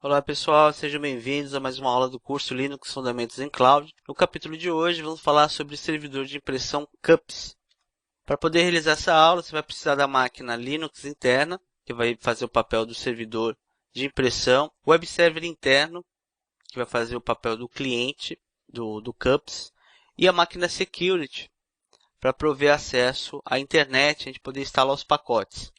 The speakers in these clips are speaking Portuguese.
Olá pessoal, sejam bem-vindos a mais uma aula do curso Linux Fundamentos em Cloud. No capítulo de hoje vamos falar sobre servidor de impressão CUPS. Para poder realizar essa aula você vai precisar da máquina Linux interna, que vai fazer o papel do servidor de impressão, o web server interno, que vai fazer o papel do cliente do CUPS, e a máquina Security, para prover acesso à internet e a gente poder instalar os pacotes.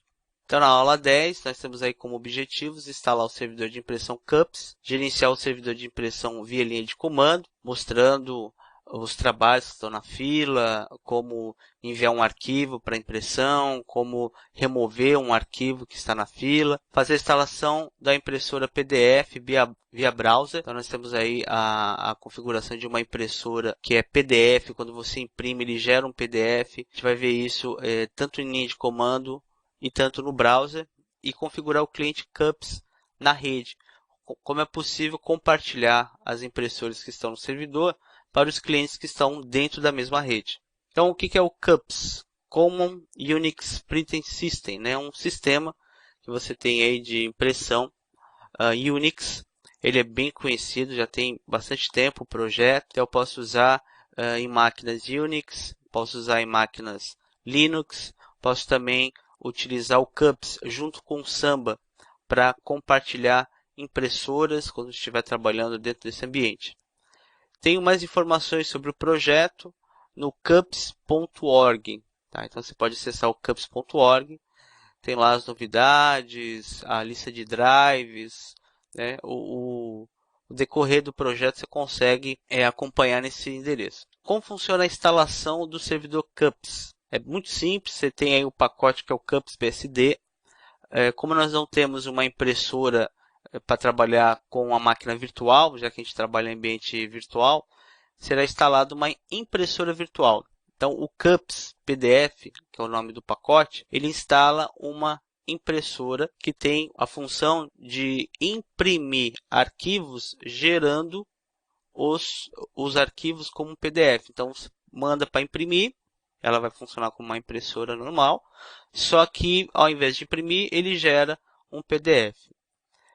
Então, na aula 10, nós temos aí como objetivos instalar o servidor de impressão CUPS, gerenciar o servidor de impressão via linha de comando, mostrando os trabalhos que estão na fila, como enviar um arquivo para impressão, como remover um arquivo que está na fila, fazer a instalação da impressora PDF via browser. Então, nós temos aí a configuração de uma impressora que é PDF. Quando você imprime, ele gera um PDF. A gente vai ver isso tanto em linha de comando e tanto no browser, e configurar o cliente CUPS na rede. Como é possível compartilhar as impressoras que estão no servidor para os clientes que estão dentro da mesma rede. Então, o que é o CUPS? Common Unix Printing System, né? Um sistema que você tem aí de impressão Unix. Ele é bem conhecido, já tem bastante tempo o projeto. Então, eu posso usar em máquinas Unix, posso usar em máquinas Linux, posso também utilizar o CUPS junto com o Samba para compartilhar impressoras quando estiver trabalhando dentro desse ambiente. Tenho mais informações sobre o projeto no cups.org. Tá? Então você pode acessar o cups.org, tem lá as novidades, a lista de drives, né? O decorrer do projeto você consegue acompanhar nesse endereço. Como funciona a instalação do servidor CUPS? É muito simples, você tem aí o pacote que é o CUPS BSD. Como nós não temos uma impressora para trabalhar com a máquina virtual, já que a gente trabalha em ambiente virtual, será instalada uma impressora virtual. Então, o CUPS PDF, que é o nome do pacote, ele instala uma impressora que tem a função de imprimir arquivos gerando os arquivos como PDF. Então, você manda para imprimir, ela vai funcionar como uma impressora normal, só que ao invés de imprimir, ele gera um PDF.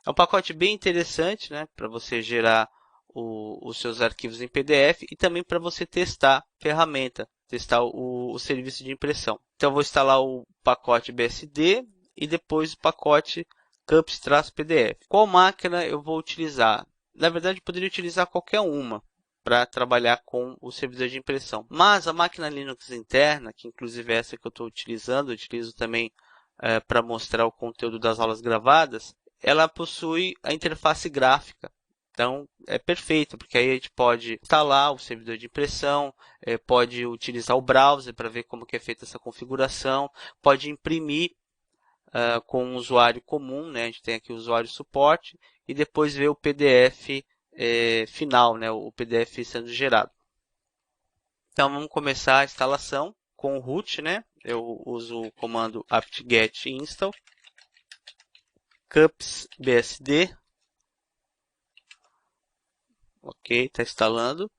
É um pacote bem interessante, né, para você gerar os seus arquivos em PDF e também para você testar a ferramenta, testar o serviço de impressão. Então, eu vou instalar o pacote BSD e depois o pacote CUPS-PDF. Qual máquina eu vou utilizar? Na verdade, eu poderia utilizar qualquer uma para trabalhar com o servidor de impressão. Mas a máquina Linux interna, que inclusive é essa que eu estou utilizando, eu utilizo também para mostrar o conteúdo das aulas gravadas, ela possui a interface gráfica. Então, é perfeito, porque aí a gente pode instalar o servidor de impressão, pode utilizar o browser para ver como que é feita essa configuração, pode imprimir com um usuário comum, né? A gente tem aqui o usuário suporte, e depois ver o PDF final, né? O PDF sendo gerado. Então, vamos começar a instalação com o root, né? Eu uso o comando apt-get install cups bsd. Ok, está instalando.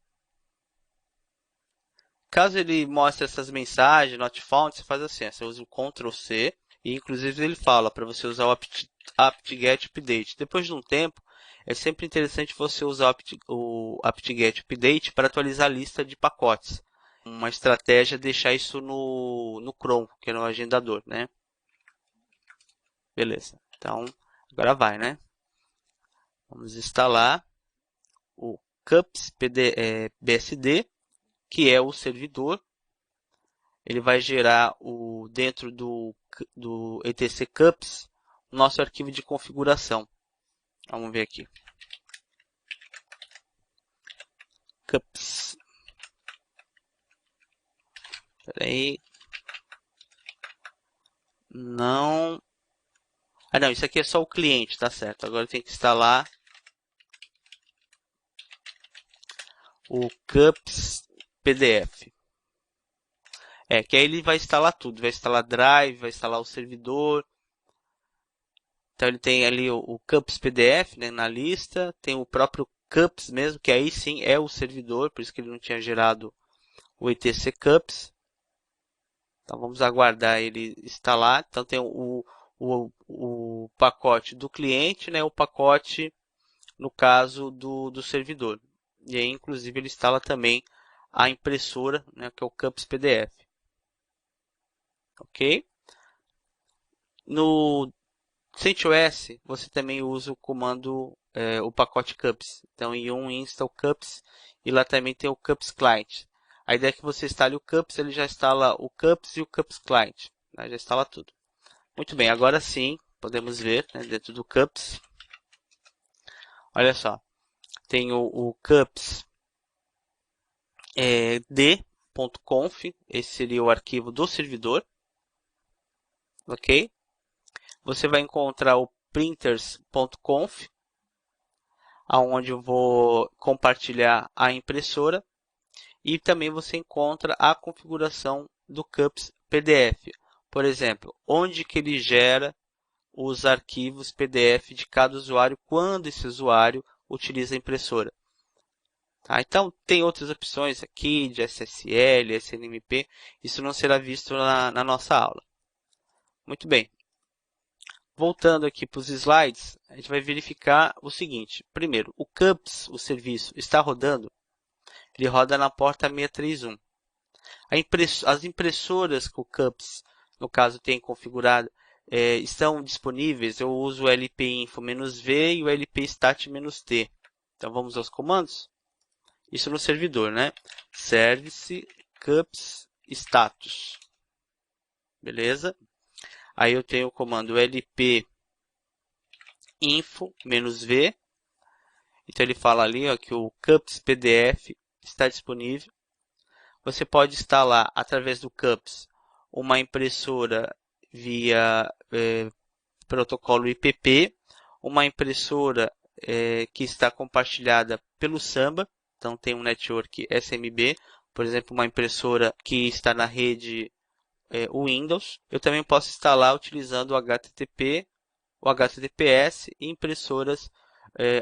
Caso ele mostre essas mensagens, not found, você faz assim, você usa o Ctrl C, e inclusive ele fala para você usar o apt-get update. Depois de um tempo, é sempre interessante você usar o apt-get update para atualizar a lista de pacotes. Uma estratégia é deixar isso no Chrome, que é no agendador, né? Beleza, então agora vai, né? Vamos instalar o CUPS BSD, que é o servidor. Ele vai gerar dentro do etc CUPS o nosso arquivo de configuração. Vamos ver aqui. CUPS. Espera aí. Não. Ah, não, isso aqui é só o cliente, tá certo. Agora tem que instalar o CUPS PDF. Que aí ele vai instalar tudo. Vai instalar Drive, vai instalar o servidor. Então ele tem ali o CUPS PDF, né, na lista. Tem o próprio CUPS mesmo, que aí sim é o servidor. Por isso que ele não tinha gerado o etc CUPS. Então vamos aguardar ele instalar. Então tem o pacote do cliente, né, o pacote no caso do servidor. E aí, inclusive, ele instala também a impressora, né, que é o Cups PDF. Ok? No CentOS, você também usa o comando, o pacote Cups. Então, em um install Cups e lá também tem o Cups Client. A ideia é que você instale o Cups, ele já instala o Cups e o Cups Client. Né? Já instala tudo. Muito bem, agora sim, podemos ver, né, dentro do Cups. Olha só, tem o Cups d.conf, esse seria o arquivo do servidor. Ok? Você vai encontrar o printers.conf, aonde eu vou compartilhar a impressora, e também você encontra a configuração do Cups PDF. Por exemplo, onde que ele gera os arquivos PDF de cada usuário quando esse usuário utiliza a impressora. Tá? Então, tem outras opções aqui de SSL, SNMP, isso não será visto na nossa aula. Muito bem. Voltando aqui para os slides, a gente vai verificar o seguinte. Primeiro, o Cups, o serviço, está rodando? Ele roda na porta 631. As impressoras que o Cups, no caso, tem configurado, estão disponíveis. Eu uso o lp-info-v e o lp-stat-t. Então, vamos aos comandos? Isso no servidor, né? Service cups status. Beleza? Aí eu tenho o comando lp info-v. Então ele fala ali ó, que o cups PDF está disponível. Você pode instalar através do cups uma impressora via protocolo IPP, uma impressora que está compartilhada pelo Samba. Então tem um network SMB, por exemplo, uma impressora que está na rede Windows. Eu também posso instalar utilizando o HTTP, o HTTPS e impressoras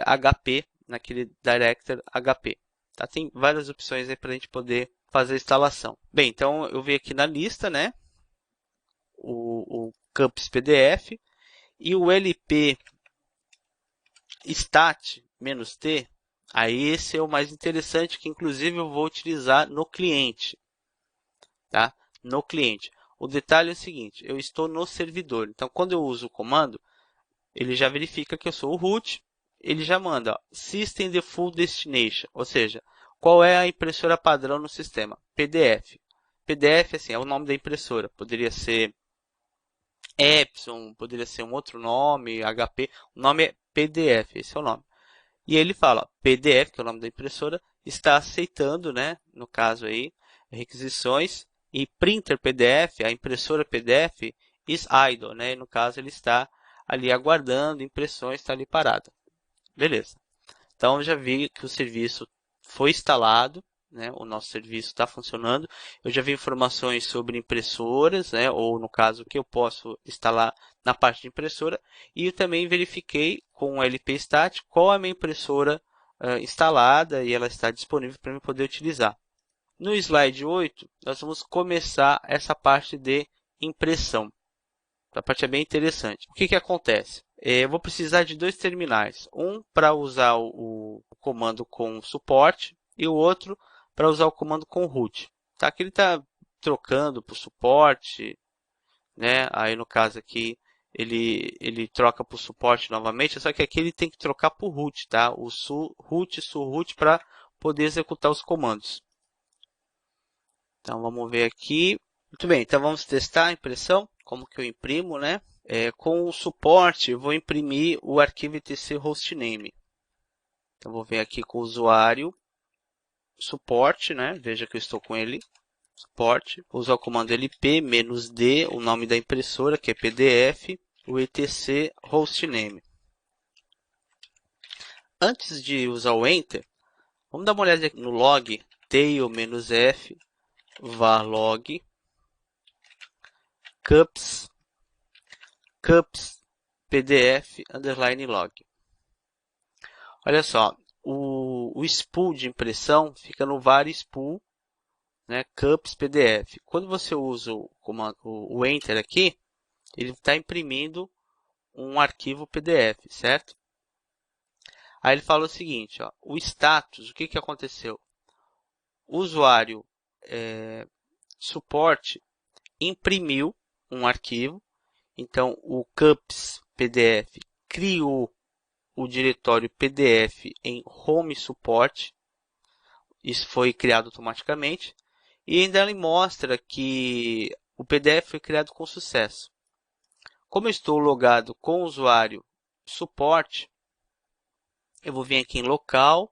HP, naquele Director HP. Tá? Tem várias opções aí para a gente poder fazer a instalação. Bem, então eu vi aqui na lista, né, o Cups PDF e o LP stat-t, aí esse é o mais interessante, que inclusive eu vou utilizar no cliente. Tá? No cliente. O detalhe é o seguinte, eu estou no servidor. Então, quando eu uso o comando, ele já verifica que eu sou o root. Ele já manda ó, System Default Destination, ou seja, qual é a impressora padrão no sistema? PDF. PDF assim, é o nome da impressora. Poderia ser Epson, poderia ser um outro nome, HP. O nome é PDF, esse é o nome. E ele fala, ó, PDF, que é o nome da impressora, está aceitando, né, no caso aí, requisições, e printer PDF, a impressora PDF, is idle, né, no caso ele está ali aguardando impressões, está ali parada. Beleza. Então já vi que o serviço foi instalado, né, o nosso serviço está funcionando. Eu já vi informações sobre impressoras, né, ou no caso que eu posso instalar na parte de impressora. E eu também verifiquei com o LP-Stat qual é a minha impressora instalada e ela está disponível para eu poder utilizar. No slide 8, nós vamos começar essa parte de impressão. A parte é bem interessante. O que que acontece? Eu vou precisar de dois terminais. Um para usar o comando com suporte e o outro para usar o comando com root. Tá? Aqui ele está trocando para o suporte, né? Aí no caso aqui ele troca para o suporte novamente, só que aqui ele tem que trocar para o root, tá? O root para poder executar os comandos. Então vamos ver aqui. Muito bem, então vamos testar a impressão, como que eu imprimo, né? Com o suporte, eu vou imprimir o arquivo etc hostname. Então vou vir aqui com o usuário, suporte, né? Veja que eu estou com ele, suporte. Vou usar o comando lp-d, o nome da impressora, que é PDF, o etc hostname. Antes de usar o Enter, vamos dar uma olhada aqui no log tail-f var log cups pdf underline log. Olha só, o spool de impressão fica no var spool, né, cups pdf. Quando você usa o enter aqui, ele está imprimindo um arquivo pdf, certo? Aí ele fala o seguinte, ó, o status, o que que aconteceu? O usuário suporte imprimiu um arquivo, então o cups PDF criou o diretório PDF em home support, isso foi criado automaticamente, e ainda ele mostra que o PDF foi criado com sucesso. Como eu estou logado com o usuário suporte, eu vou vir aqui em locais,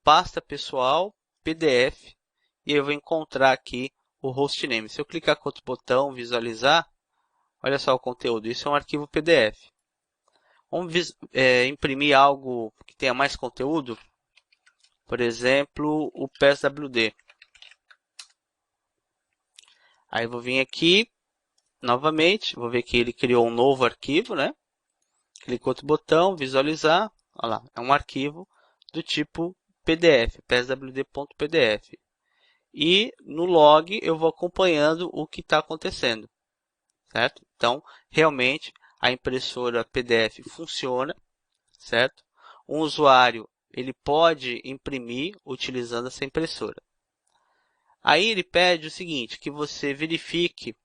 pasta pessoal, PDF, e eu vou encontrar aqui o hostname. Se eu clicar com outro botão, visualizar, olha só o conteúdo, isso é um arquivo PDF. Vamos imprimir algo que tenha mais conteúdo, por exemplo, o PSWD. Aí eu vou vir aqui, novamente, vou ver que ele criou um novo arquivo, né? Clico outro botão, visualizar, olha lá, é um arquivo do tipo PDF, pswd.pdf. E no log eu vou acompanhando o que está acontecendo, certo? Então, realmente, a impressora PDF funciona, certo? Um usuário ele pode imprimir utilizando essa impressora. Aí ele pede o seguinte, que você verifique,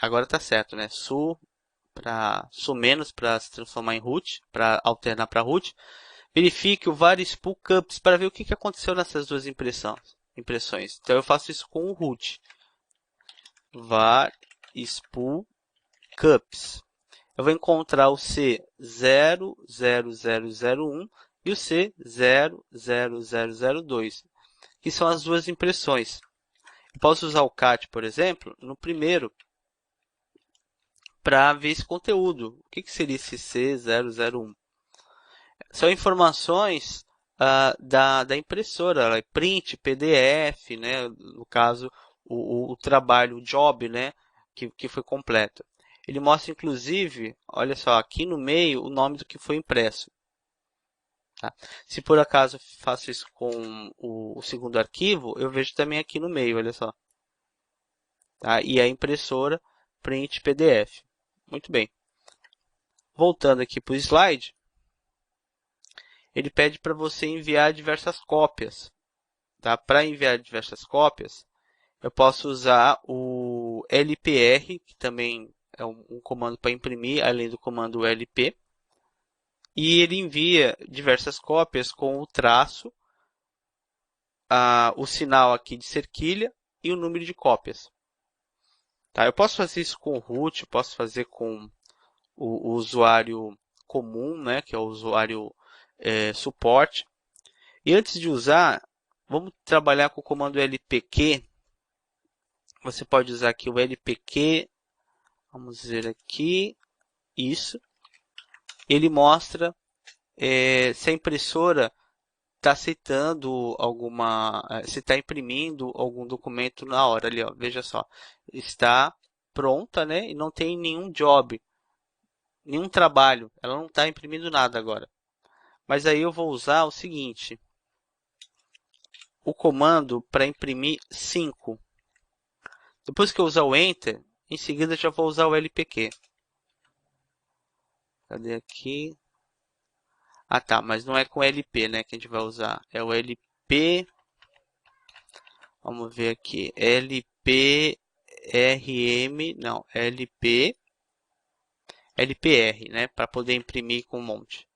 agora está certo, né? Su menos para se transformar em root, para alternar para root. Verifique o var spool cups para ver o que aconteceu nessas duas impressões. Então eu faço isso com o root. Var spool cups. Eu vou encontrar o C00001 e o C00002, que são as duas impressões. Eu posso usar o cat, por exemplo, no primeiro, para ver esse conteúdo. O que seria esse C001? São informações da impressora, ela é print, PDF, né? No caso, o trabalho, o job, né? Que foi completo. Ele mostra, inclusive, olha só, aqui no meio, o nome do que foi impresso. Tá? Se por acaso faço isso com o segundo arquivo, eu vejo também aqui no meio, olha só. Tá? E a impressora print PDF. Muito bem. Voltando aqui para o slide, ele pede para você enviar diversas cópias. Tá? Para enviar diversas cópias, eu posso usar o LPR, que também é um comando para imprimir, além do comando LP. E ele envia diversas cópias com o traço, o sinal aqui de cerquilha e o número de cópias. Tá? Eu posso fazer isso com o root, posso fazer com o usuário comum, né, que é o usuário suporte. E antes de usar, vamos trabalhar com o comando lpq. Você pode usar aqui o lpq, vamos ver aqui, isso. Ele mostra se a impressora está aceitando se está imprimindo algum documento na hora ali, ó. Veja só, está pronta, né? E não tem nenhum job, nenhum trabalho. Ela não está imprimindo nada agora. Mas aí eu vou usar o seguinte, o comando para imprimir 5. Depois que eu usar o Enter, em seguida já vou usar o LPQ. Cadê aqui? Ah tá, mas não é com LP, né, que a gente vai usar. É o LP. Vamos ver aqui. LPRM, não, LPR, né, para poder imprimir com um monte.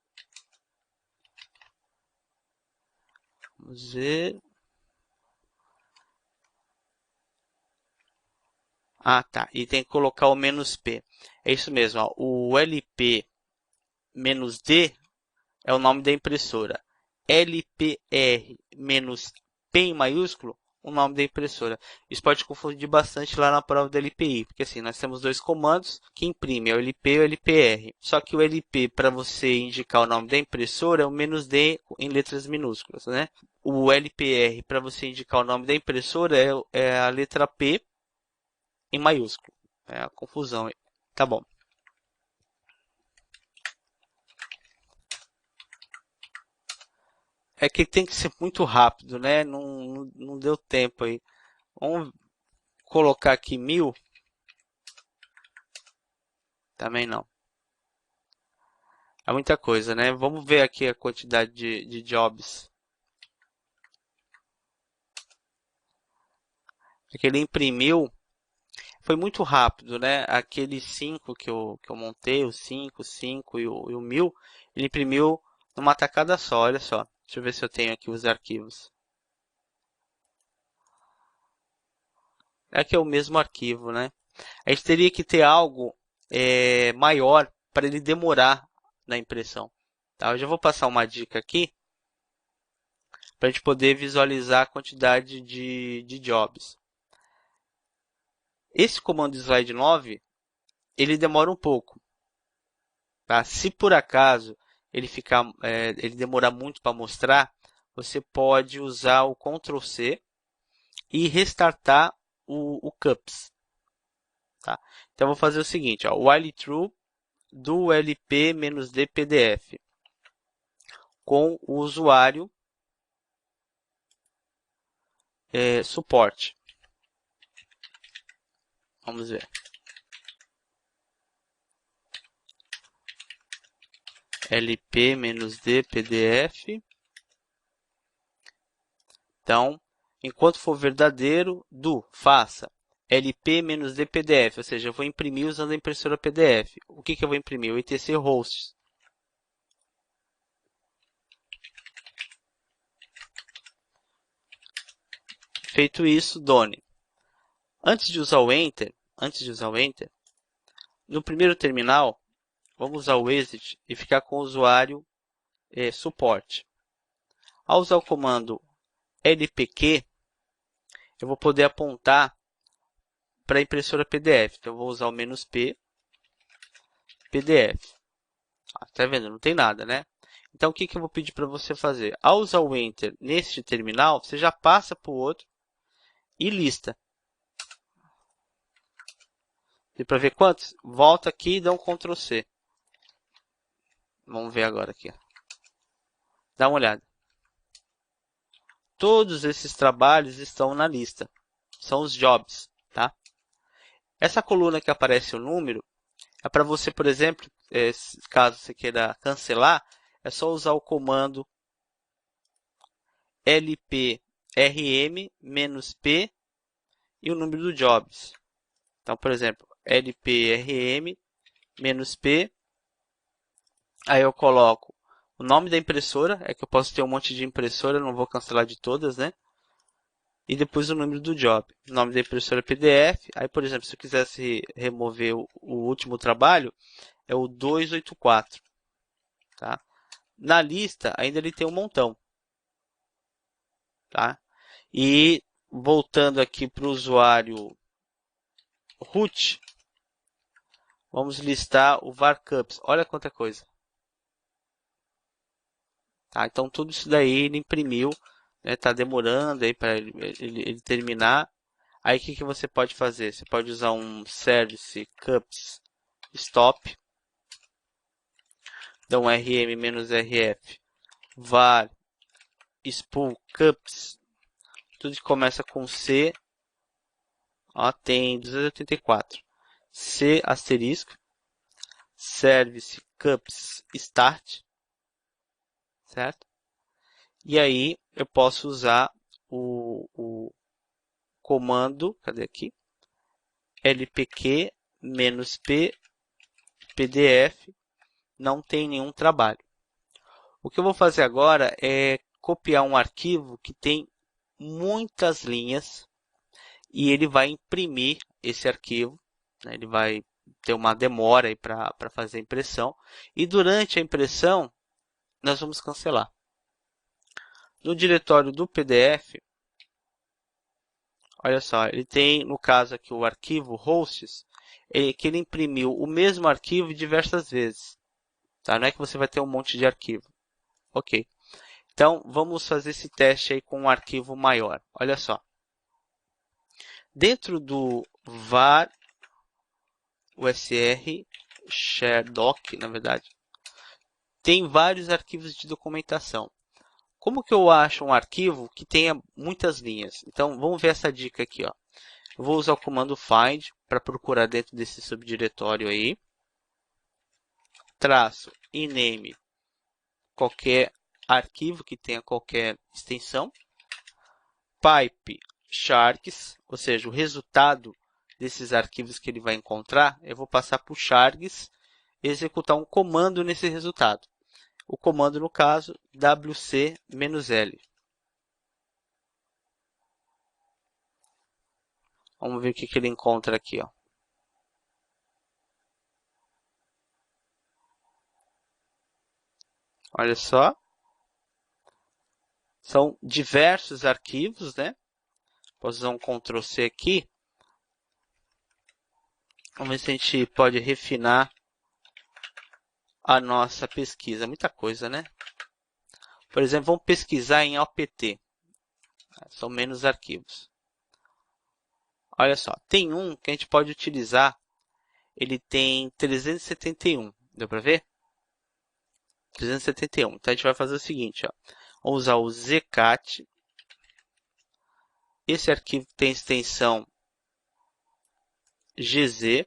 Vamos ver. Ah, tá. E tem que colocar o "-p". É isso mesmo, ó. O LP-D é o nome da impressora. LPR-P em maiúsculo, o nome da impressora. Isso pode confundir bastante lá na prova da LPI, porque assim, nós temos dois comandos que imprimem, é o LP e o LPR. Só que o LP, para você indicar o nome da impressora, é o "-D" em letras minúsculas, né? O LPR, para você indicar o nome da impressora, é a letra P em maiúsculo. É a confusão aí. Tá bom. É que tem que ser muito rápido, né? Não deu tempo aí. Vamos colocar aqui 1000. Também não. É muita coisa, né? Vamos ver aqui a quantidade de jobs. Porque ele imprimiu, foi muito rápido, né? Aqueles 5 que eu montei, os 5, 5 e o 1000, ele imprimiu numa tacada só, olha só. Deixa eu ver se eu tenho aqui os arquivos. Aqui é o mesmo arquivo, né? A gente teria que ter algo maior para ele demorar na impressão. Tá? Eu já vou passar uma dica aqui para a gente poder visualizar a quantidade de jobs. Esse comando slide 9, ele demora um pouco. Tá? Se por acaso ele demorar muito para mostrar, você pode usar o Ctrl C e restartar o CUPS. Tá? Então, eu vou fazer o seguinte, ó, while true do lp-d pdf com o usuário suporte. Vamos ver. lp-d pdf. Então, enquanto for verdadeiro, faça lp-d pdf, ou seja, eu vou imprimir usando a impressora PDF. O que eu vou imprimir? O etc hosts. Feito isso, done. Antes de usar o Enter, no primeiro terminal, vamos usar o exit e ficar com o usuário suporte. Ao usar o comando lpq, eu vou poder apontar para a impressora PDF. Então, eu vou usar o "-p", PDF. Tá vendo? Não tem nada, né? Então, o que eu vou pedir para você fazer? Ao usar o Enter neste terminal, você já passa para o outro e lista. Deu para ver quantos? Volta aqui e dá um Ctrl C. Vamos ver agora aqui. Dá uma olhada. Todos esses trabalhos estão na lista. São os jobs, tá? Essa coluna que aparece o número é para você, por exemplo, caso você queira cancelar, é só usar o comando lprm-p e o número do jobs. Então, por exemplo, lprm-p, aí eu coloco o nome da impressora, é que eu posso ter um monte de impressora, não vou cancelar de todas, né? E depois o número do job, o nome da impressora PDF. Aí, por exemplo, se eu quisesse remover o último trabalho, é o 284. Tá? Na lista, ainda ele tem um montão. Tá? E voltando aqui para o usuário root, vamos listar o var cups. Olha quanta coisa. Tá? Então, tudo isso daí ele imprimiu. Está demorando aí para ele terminar. Aí, o que você pode fazer? Você pode usar um service cups stop. Então, rm-rf var spool cups. Tudo que começa com C. Ó, tem 284. C asterisco. Service cups start. Certo? E aí, eu posso usar o comando, cadê aqui? lpq-p pdf, não tem nenhum trabalho. O que eu vou fazer agora é copiar um arquivo que tem muitas linhas e ele vai imprimir esse arquivo, né? Ele vai ter uma demora para fazer a impressão e durante a impressão nós vamos cancelar. No diretório do PDF, olha só, ele tem, no caso aqui, o arquivo hosts, que ele imprimiu o mesmo arquivo diversas vezes. Tá? Não é que você vai ter um monte de arquivo. Ok. Então, vamos fazer esse teste aí com um arquivo maior. Olha só. Dentro do var usr share doc, na verdade, tem vários arquivos de documentação. Como que eu acho um arquivo que tenha muitas linhas? Então, vamos ver essa dica aqui. Ó. Eu vou usar o comando find para procurar dentro desse subdiretório aí. traço ename qualquer arquivo que tenha qualquer extensão, pipe sharks, ou seja, o resultado desses arquivos que ele vai encontrar, eu vou passar para o sharks e executar um comando nesse resultado. O comando, no caso, wc-l. Vamos ver o que ele encontra aqui. Ó. Olha só. São diversos arquivos, né? Posso usar um Ctrl C aqui. Vamos ver se a gente pode refinar a nossa pesquisa. Muita coisa, né? Por exemplo, vamos pesquisar em OPT. São menos arquivos. Olha só, tem um que a gente pode utilizar. Ele tem 371. Deu para ver? 371. Então a gente vai fazer o seguinte, ó. Vamos usar o zcat. Esse arquivo tem extensão gz.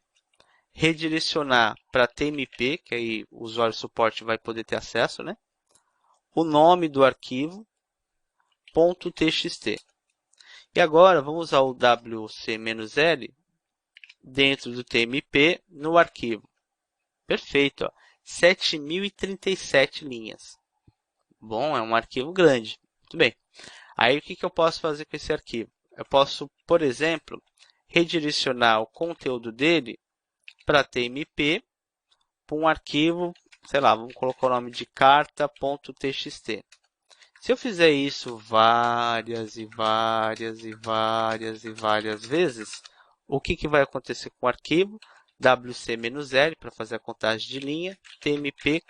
Redirecionar para tmp, que aí o usuário suporte vai poder ter acesso, né? O nome do arquivo, .txt. E agora vamos usar o wc-l dentro do tmp no arquivo. Perfeito, ó. 7037 linhas. Bom, é um arquivo grande. Muito bem. Aí o que eu posso fazer com esse arquivo? Eu posso, por exemplo, redirecionar o conteúdo dele para tmp, para um arquivo, sei lá, vamos colocar o nome de carta.txt. Se eu fizer isso várias vezes, o que vai acontecer com o arquivo? wc-l para fazer a contagem de linha, tmp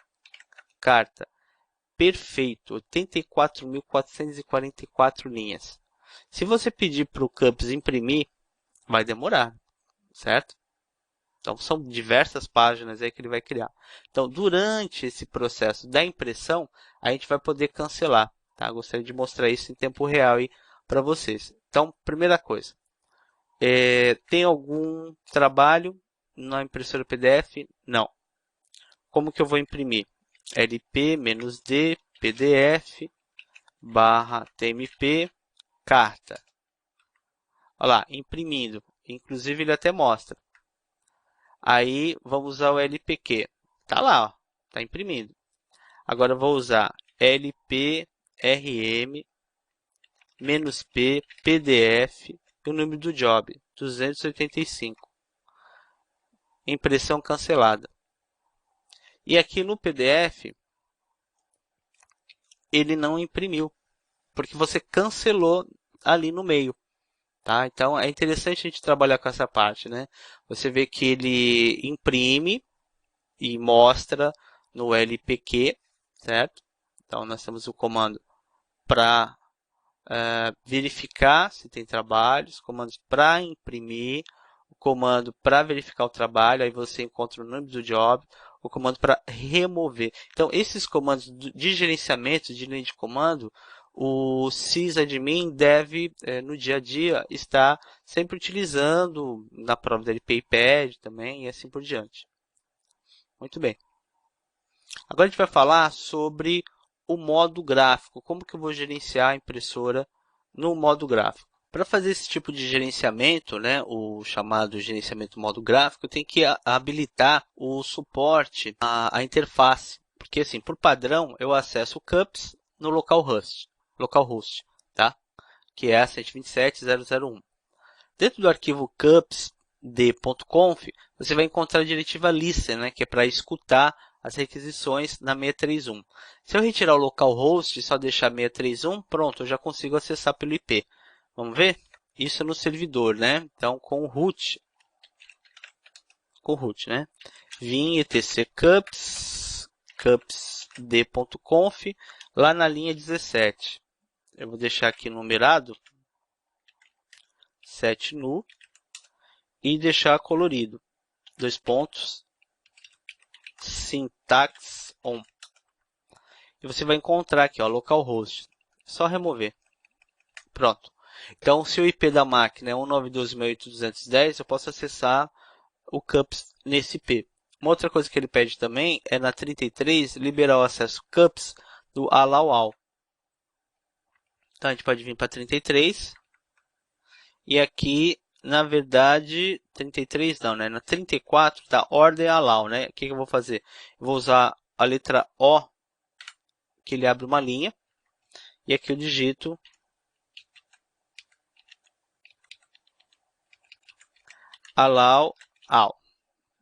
carta. Perfeito, 84.444 linhas. Se você pedir para o CUPS imprimir, vai demorar, certo? Então, são diversas páginas aí que ele vai criar. Então, durante esse processo da impressão, a gente vai poder cancelar. Tá? Gostaria de mostrar isso em tempo real para vocês. Então, primeira coisa. Tem algum trabalho na impressora PDF? Não. Como que eu vou imprimir? lp-d pdf /tmp carta. Olha lá, imprimindo. Inclusive, ele até mostra. Aí, vamos usar o LPQ. Tá lá, ó. Tá imprimindo. Agora, eu vou usar LPRM -P PDF e o número do job, 285. Impressão cancelada. E aqui no PDF, ele não imprimiu, porque você cancelou ali no meio. Tá? Então, é interessante a gente trabalhar com essa parte, né? Você vê que ele imprime e mostra no LPQ, certo? Então, nós temos o comando para verificar se tem trabalhos, comandos para imprimir, o comando para verificar o trabalho, aí você encontra o nome do job, o comando para remover. Então, esses comandos de gerenciamento, de linha de comando, o sysadmin deve, no dia a dia, estar sempre utilizando na prova da LPIPad também e assim por diante. Muito bem. Agora a gente vai falar sobre o modo gráfico. Como que eu vou gerenciar a impressora no modo gráfico? Para fazer esse tipo de gerenciamento, né, o chamado gerenciamento modo gráfico, eu tenho que habilitar o suporte à interface. Porque, assim, por padrão, eu acesso o CUPS no localhost, tá? Que é a 127.0.0.1. Dentro do arquivo cupsd.conf, você vai encontrar a diretiva listen, né, que é para escutar as requisições na 631. Se eu retirar o localhost e só deixar 631, pronto, eu já consigo acessar pelo IP. Vamos ver? Isso no servidor, né? Então, com root, né? Vim etc cupsd.conf, lá na linha 17. Eu vou deixar aqui numerado, set nu, e deixar colorido. 2 pontos, syntax on. E você vai encontrar aqui, ó, localhost. É só remover. Pronto. Então, se o IP da máquina é 192.168.210, eu posso acessar o CUPS nesse IP. Uma outra coisa que ele pede também é na 33 liberar o acesso CUPS do allow all. Então a gente pode vir para 33 e aqui, na verdade, 33 não, né? Na 34 tá order allow, né? O que eu vou fazer? Eu vou usar a letra O, que ele abre uma linha, e aqui eu digito allow all.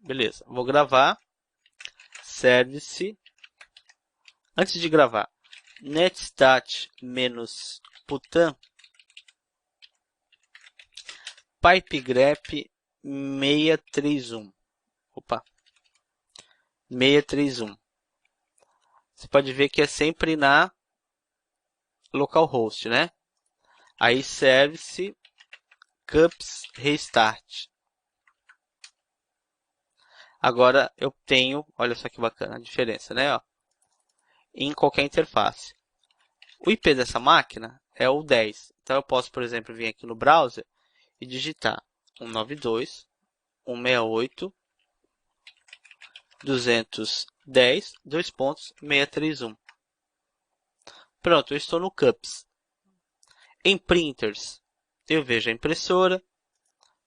Beleza, vou gravar service. Antes de gravar, netstat-putan pipegrep 631. Opa, 631. Você pode ver que é sempre na localhost, né? Aí service cups restart. Agora eu tenho, olha só que bacana a diferença, né? Ó, em qualquer interface. O IP dessa máquina é o 10. Então eu posso, por exemplo, vir aqui no browser e digitar 192.168.210.631. Pronto, eu estou no CUPS. Em printers, eu vejo a impressora,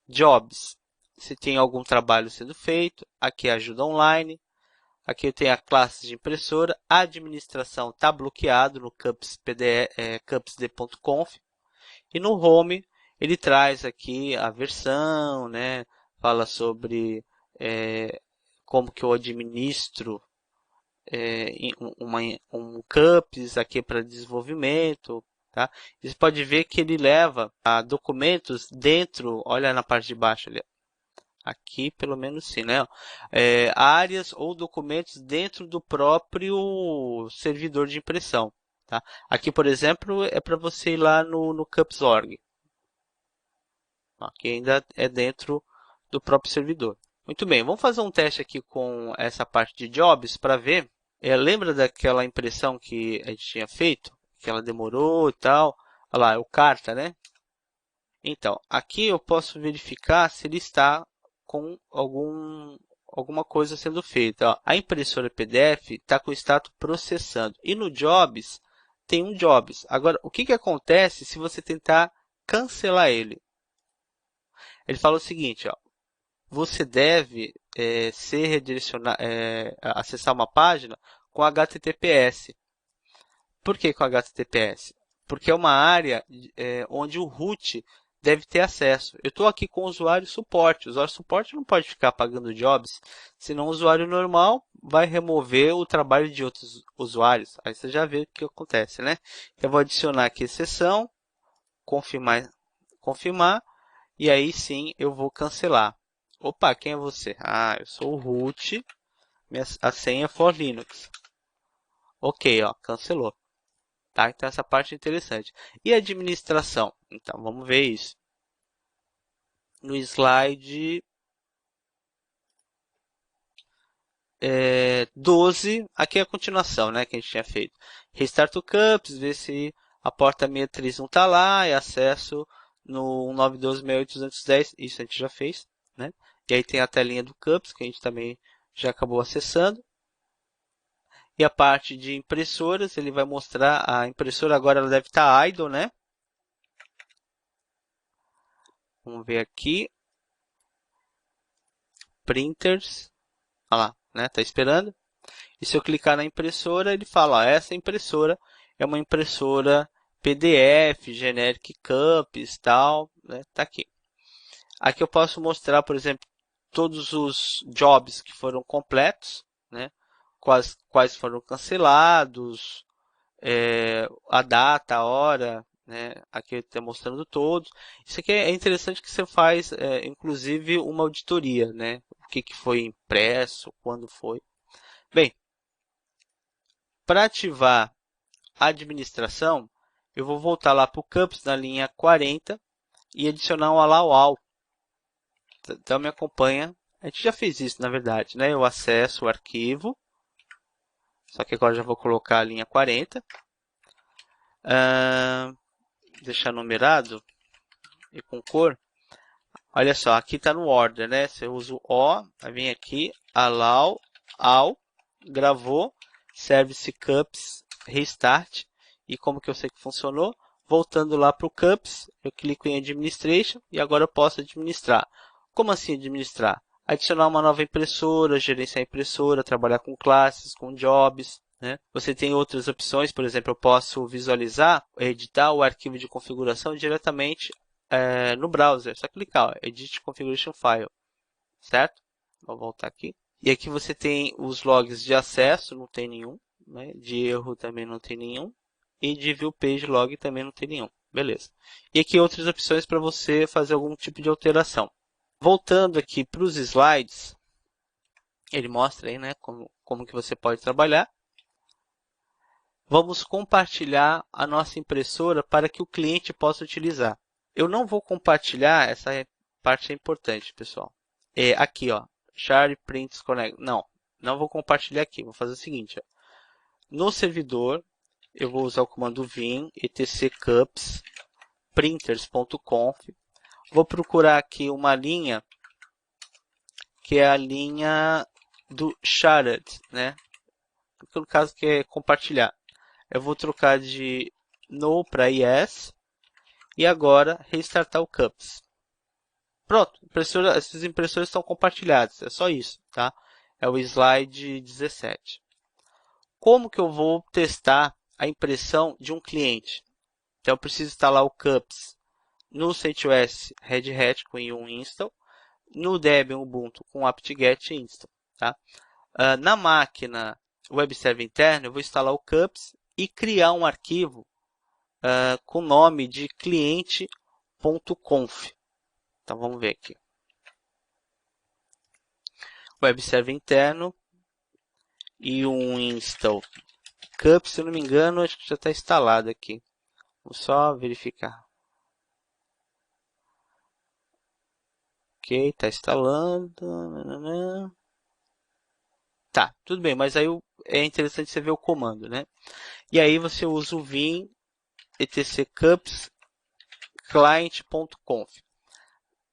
jobs, se tem algum trabalho sendo feito, aqui é ajuda online, aqui eu tenho a classe de impressora, a administração está bloqueado no cupsd.conf e no home ele traz aqui a versão, né? Fala sobre como que eu administro um CUPS aqui para desenvolvimento. Tá? Você pode ver que ele leva a documentos dentro, olha na parte de baixo ali, aqui pelo menos sim, né? Áreas ou documentos dentro do próprio servidor de impressão. Tá? Aqui, por exemplo, é para você ir lá no CUPS.org. Aqui ainda é dentro do próprio servidor. Muito bem, vamos fazer um teste aqui com essa parte de jobs para ver. Lembra daquela impressão que a gente tinha feito? Que ela demorou e tal. Olha lá, é o carta, né? Então, aqui eu posso verificar se ele está com alguma coisa sendo feita. Ó, a impressora PDF está com o status processando. E no Jobs, tem um Jobs. Agora, o que acontece se você tentar cancelar ele? Ele fala o seguinte, ó, você deve acessar uma página com HTTPS. Por que com HTTPS? Porque é uma área onde o root deve ter acesso. Eu estou aqui com o usuário suporte. O usuário suporte não pode ficar apagando jobs, senão o usuário normal vai remover o trabalho de outros usuários. Aí você já vê o que acontece, né? Eu vou adicionar aqui exceção, confirmar, e aí sim eu vou cancelar. Opa, quem é você? Ah, eu sou o root, a senha é for Linux. Ok, ó, cancelou. Tá? Então essa parte é interessante. E a administração? Então, vamos ver isso. No slide 12, aqui é a continuação, né, que a gente tinha feito. Restart o CUPS, ver se a porta 631 está lá, e acesso no 192.168.210, isso a gente já fez, né? E aí tem a telinha do CUPS, que a gente também já acabou acessando. E a parte de impressoras, ele vai mostrar a impressora agora ela deve estar idle, né? Vamos ver aqui. Printers. Olha lá, né? Tá esperando. E se eu clicar na impressora, ele fala, ó, essa impressora é uma impressora PDF, Generic Cups, tal, né? Tá aqui. Aqui eu posso mostrar, por exemplo, todos os jobs que foram completos, né? Quais foram cancelados, a data, a hora, né? Aqui está mostrando todos. Isso aqui é interessante que você faz, inclusive, uma auditoria, né? O que foi impresso, quando foi. Bem, para ativar a administração, eu vou voltar lá para o CUPS na linha 40 e adicionar um allow all. Então me acompanha. A gente já fez isso, na verdade, né? Eu acesso o arquivo. Só que agora já vou colocar a linha 40. Deixar numerado e com cor. Olha só, aqui está no order, né? Você usa o O, aí vem aqui, allow, all, gravou, service cups, restart. E como que eu sei que funcionou? Voltando lá para o cups, eu clico em administration e agora eu posso administrar. Como assim administrar? Adicionar uma nova impressora, gerenciar a impressora, trabalhar com classes, com jobs, né? Você tem outras opções, por exemplo, eu posso visualizar, editar o arquivo de configuração diretamente no browser. É só clicar, ó, Edit Configuration File, certo? Vou voltar aqui. E aqui você tem os logs de acesso, não tem nenhum, né? De erro também não tem nenhum. E de View Page Log também não tem nenhum. Beleza. E aqui outras opções para você fazer algum tipo de alteração. Voltando aqui para os slides, ele mostra aí, né, como que você pode trabalhar. Vamos compartilhar a nossa impressora para que o cliente possa utilizar. Eu não vou compartilhar, essa parte é importante, pessoal. Aqui, ó, Share Prints Connect. Não vou compartilhar aqui. Vou fazer o seguinte, ó. No servidor, eu vou usar o comando vim etc cups printers.conf. Vou procurar aqui uma linha que é a linha do shared, né? No caso que é compartilhar. Eu vou trocar de no para yes e agora restartar o cups. Pronto, essas impressoras estão compartilhadas, é só isso, tá? É o slide 17. Como que eu vou testar a impressão de um cliente? Então eu preciso instalar o cups no CentOS Red Hat com i1 install, no Debian Ubuntu com apt-get install, tá? Na máquina web server interno, eu vou instalar o cups e criar um arquivo com o nome de cliente.conf. Então vamos ver aqui. Web server interno e um install cups, se eu não me engano, acho que já está instalado aqui. Vou só verificar. Ok, está instalando. Tá, tudo bem, mas aí é interessante você ver o comando, né? E aí você usa o vim etc cups client.conf.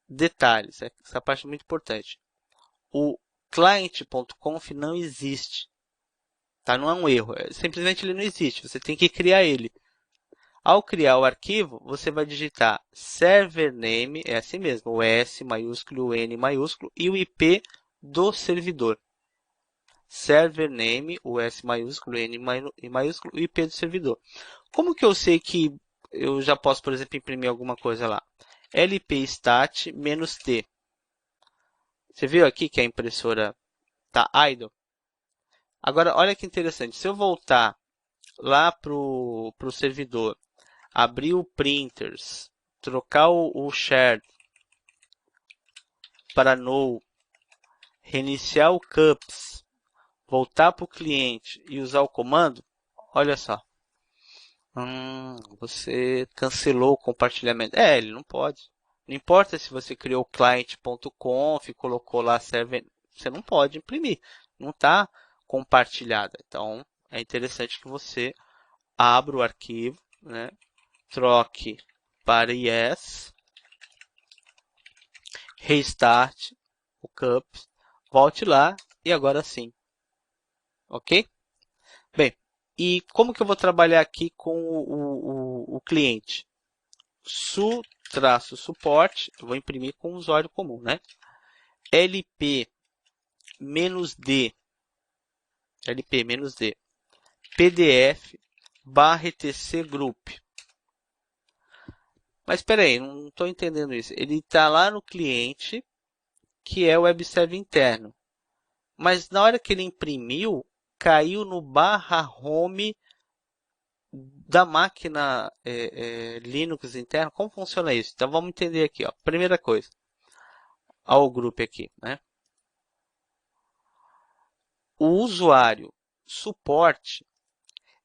Detalhes, essa parte é muito importante. O client.conf não existe. Tá? Não é um erro, simplesmente ele não existe. Você tem que criar ele. Ao criar o arquivo, você vai digitar server name, é assim mesmo, o S maiúsculo, o N maiúsculo e o IP do servidor. Server name, o S maiúsculo, o N maiúsculo e o IP do servidor. Como que eu sei que eu já posso, por exemplo, imprimir alguma coisa lá? lpstat-t. Você viu aqui que a impressora está idle? Agora, olha que interessante. Se eu voltar lá para o servidor, abrir o printers, trocar o shared para no, reiniciar o cups, voltar para o cliente e usar o comando, olha só. Você cancelou o compartilhamento. Ele não pode. Não importa se você criou client.conf, colocou lá server, você não pode imprimir. Não está compartilhada. Então, é interessante que você abra o arquivo, né? Troque para yes, restart o cups, volte lá e agora sim. Ok? Bem, e como que eu vou trabalhar aqui com o cliente? Su-suporte, eu vou imprimir com o usuário comum, né? lp-d, lp-d, pdf/etc group. Mas espera aí, não estou entendendo isso. Ele está lá no cliente, que é o web server interno. Mas na hora que ele imprimiu, caiu no /home da máquina Linux interna. Como funciona isso? Então vamos entender aqui, ó. Primeira coisa, ao grupo aqui, né? O usuário suporte,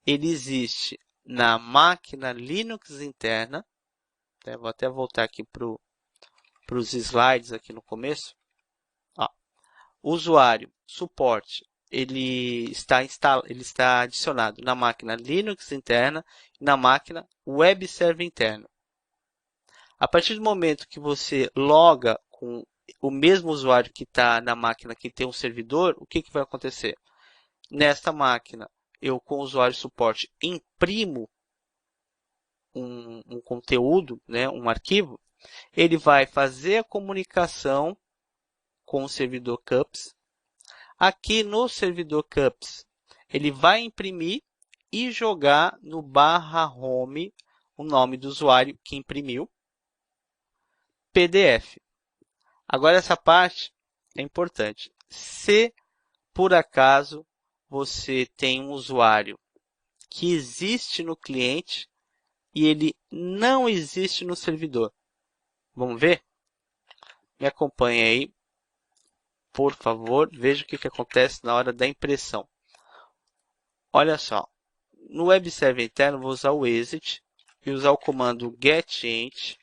ele existe na máquina Linux interna. Vou até voltar aqui para os slides aqui no começo. Ó, usuário suporte, ele está adicionado na máquina Linux interna e na máquina Web Server interno. A partir do momento que você loga com o mesmo usuário que está na máquina que tem um servidor, o que vai acontecer? Nesta máquina, eu com o usuário suporte imprimo um conteúdo, né, um arquivo, ele vai fazer a comunicação com o servidor CUPS. Aqui no servidor CUPS, ele vai imprimir e jogar no /home o nome do usuário que imprimiu, PDF. Agora essa parte é importante. Se por acaso você tem um usuário que existe no cliente e ele não existe no servidor. Vamos ver? Me acompanhe aí, por favor. Veja o que acontece na hora da impressão. Olha só. No web server interno, vou usar o exit e usar o comando getInt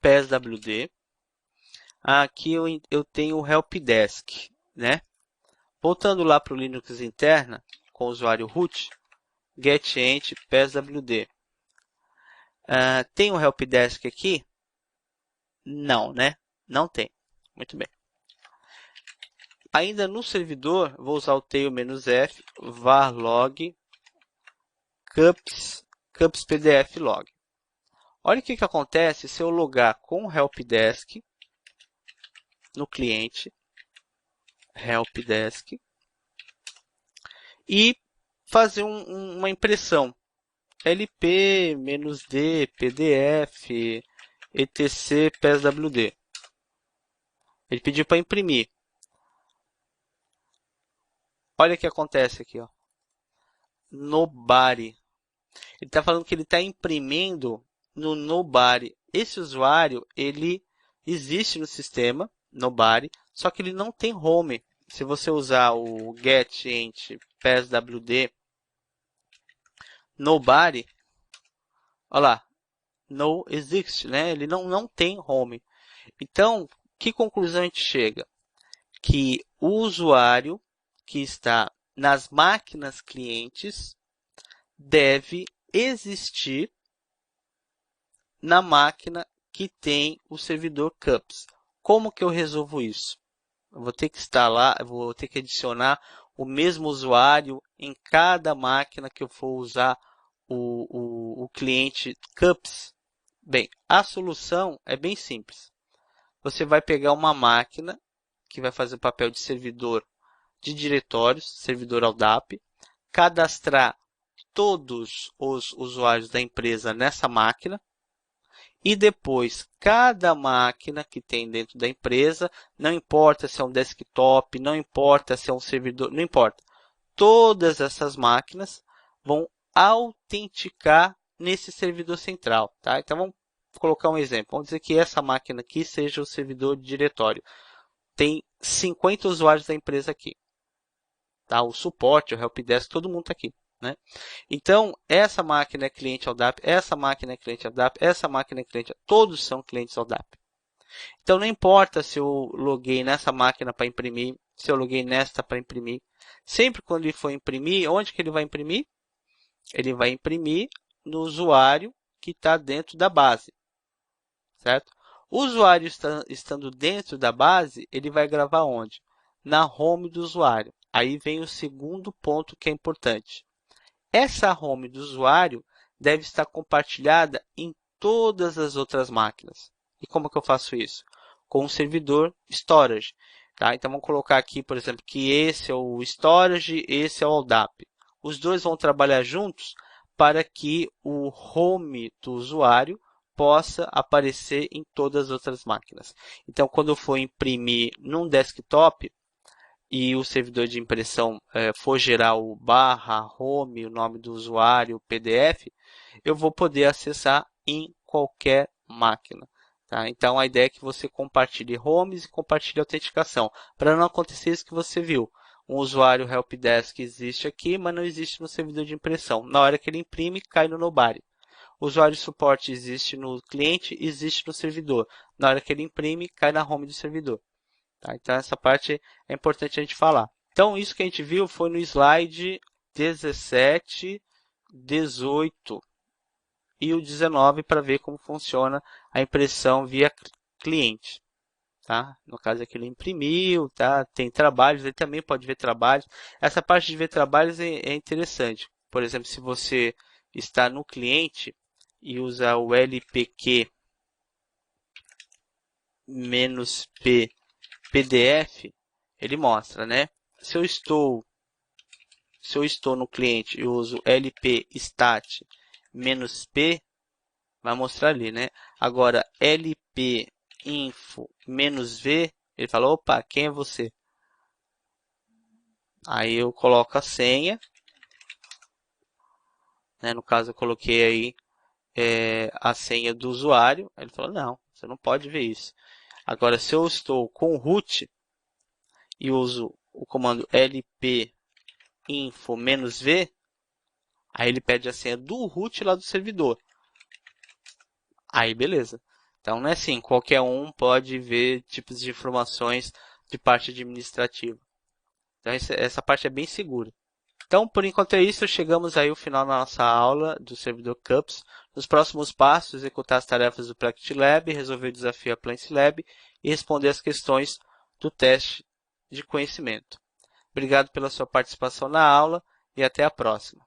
PSWD. Aqui eu tenho o helpdesk, né? Voltando lá para o Linux interna, com o usuário root, getInt PSWD. Tem o helpdesk aqui? Não, né? Não tem. Muito bem. Ainda no servidor, vou usar o tail-f var log cups pdf log. Olha o que acontece se eu logar com o helpdesk no cliente, helpdesk, e fazer uma impressão. lp -d pdf etc pswd. Ele pediu para imprimir. Olha o que acontece aqui, ó. Nobody. Ele está falando que ele está imprimindo no Nobody. Esse usuário, ele existe no sistema, Nobody, só que ele não tem home. Se você usar o getInt pswd Nobody, olha lá, no exist, né? Ele não tem home. Então, que conclusão a gente chega? Que o usuário que está nas máquinas clientes deve existir na máquina que tem o servidor CUPS. Como que eu resolvo isso? Eu vou ter que instalar, eu vou ter que adicionar o mesmo usuário em cada máquina que eu for usar o cliente CUPS. Bem, a solução é bem simples. Você vai pegar uma máquina que vai fazer o papel de servidor de diretórios, servidor LDAP, cadastrar todos os usuários da empresa nessa máquina e depois cada máquina que tem dentro da empresa, não importa se é um desktop, não importa se é um servidor, não importa. Todas essas máquinas vão autenticar nesse servidor central, tá? Então vamos colocar um exemplo. Vamos dizer que essa máquina aqui seja o servidor de diretório. Tem 50 usuários da empresa aqui. Tá? O suporte, o helpdesk, todo mundo está aqui. Né? Então, essa máquina é cliente LDAP, essa máquina é cliente LDAP, essa máquina é cliente, todos são clientes LDAP. Então, não importa se eu loguei nessa máquina para imprimir, se eu loguei nesta para imprimir. Sempre quando ele for imprimir, onde que ele vai imprimir? Ele vai imprimir no usuário que está dentro da base. Certo? O usuário estando dentro da base, ele vai gravar onde? Na home do usuário. Aí vem o segundo ponto que é importante. Essa home do usuário deve estar compartilhada em todas as outras máquinas. E como que eu faço isso? Com o servidor storage. Tá? Então, vamos colocar aqui, por exemplo, que esse é o storage, esse é o LDAP. Os dois vão trabalhar juntos para que o home do usuário possa aparecer em todas as outras máquinas. Então, quando eu for imprimir num desktop, e o servidor de impressão for gerar o /home, o nome do usuário, o PDF, eu vou poder acessar em qualquer máquina. Tá? Então, a ideia é que você compartilhe homes e compartilhe autenticação, para não acontecer isso que você viu. Um usuário helpdesk existe aqui, mas não existe no servidor de impressão. Na hora que ele imprime, cai no Nobody. O usuário de suporte existe no cliente, existe no servidor. Na hora que ele imprime, cai na home do servidor. Tá? Então, essa parte é importante a gente falar. Então, isso que a gente viu foi no slide 17, 18 e o 19 para ver como funciona a impressão via cliente. Tá? No caso aqui ele imprimiu, tá? Tem trabalhos, ele também pode ver trabalhos. Essa parte de ver trabalhos é interessante. Por exemplo, se você está no cliente e usa o LPQ -P PDF, ele mostra, né? Se eu estou no cliente e uso LP stat -P, vai mostrar ali, né? Agora LP info -v, ele fala, opa, quem é você? Aí eu coloco a senha, né? No caso eu coloquei aí a senha do usuário. Aí ele falou, não, você não pode ver isso. Agora, se eu estou com o root e uso o comando lp info -v, aí ele pede a senha do root lá do servidor. Aí beleza. Então não é assim, qualquer um pode ver tipos de informações de parte administrativa. Então essa parte é bem segura. Então, por enquanto é isso, chegamos aí ao final da nossa aula do servidor CUPS. Nos próximos passos, executar as tarefas do Practice Lab, resolver o desafio Appliance Lab e responder as questões do teste de conhecimento. Obrigado pela sua participação na aula e até a próxima.